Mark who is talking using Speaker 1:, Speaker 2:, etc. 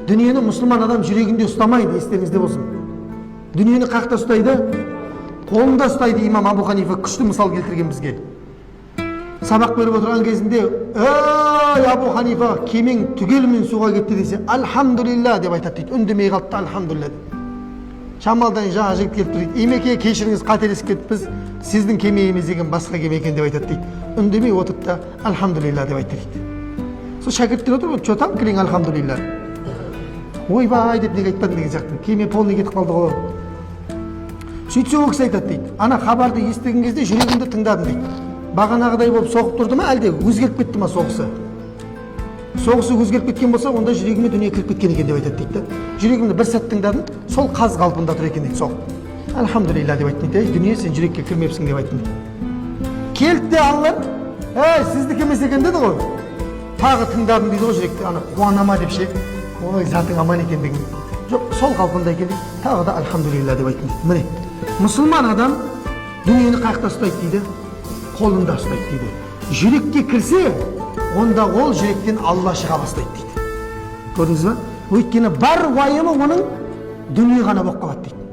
Speaker 1: Дүниені мұсылман адам жүрегінде ұстамайды, естеріңізде болсын. Дүниені қақта ұстайды, қолында ұстайды. Имам Абу Ханифа күшті мысал келтірген бізге. Сабақ беріп отырған кезінде, ей Абу Ханифа, кемең түгелімен суға кетті десе, альхамдулилля деп айтады дейді. Үндемей қалды, альхамдулилля. Шамалдан жаңа жігіт келіп тұрды. Емеке, кешіріңіз, қателесіп кетіппіз, сіздің кеме емес деген басқа кеме екен деп айтады дейді. Үндемей отырды да, альхамдулилля деп айтты дейді. Сол шәкірттер отыр, что там кілең альхамдулилля. Ойбай деп неге айтпадың деген сияқты. Кеме полный кетіп қалды ғой. Сөйтсе ол кісі айтады дейді. Ана хабарды естіген кезде жүрегімді тыңдадым дейді. Бағанағыдай болып соғып тұрды ма, әлде өзгеріп кетті ма соғысы? Соғысы өзгеріп кеткен болса, онда жүрегіме дүние кіріп кеткен екен деп айтады дейді. Жүрегімді бір сәт тыңдадым, сол қаз қалпында тұр екен дейді, соғып. Альхамдулилля деп айтты дейді. Дүние сен жүрекке кірмепсің деп айтты дейді. Келді де алып, сіздікі емес екен деді ғой. Тағы тыңдадым дейді ғой жүректе, ана қуанама деп ше. Ой, затың аман екен деген. Жоқ, сол қалпында екен дейді. Тағы да альхамдулилля деп айтты дейді. Міне, мұсылман адам дүниені қаяқта ұстайды дейді, қолында ұстайды дейді. Жүрекке кірсе, онда ол жүректен Алла шыға бастайды дейді. Көрдіңіз ба? Өйткені бар уайымы оның дүние ғана болып қалады дейді.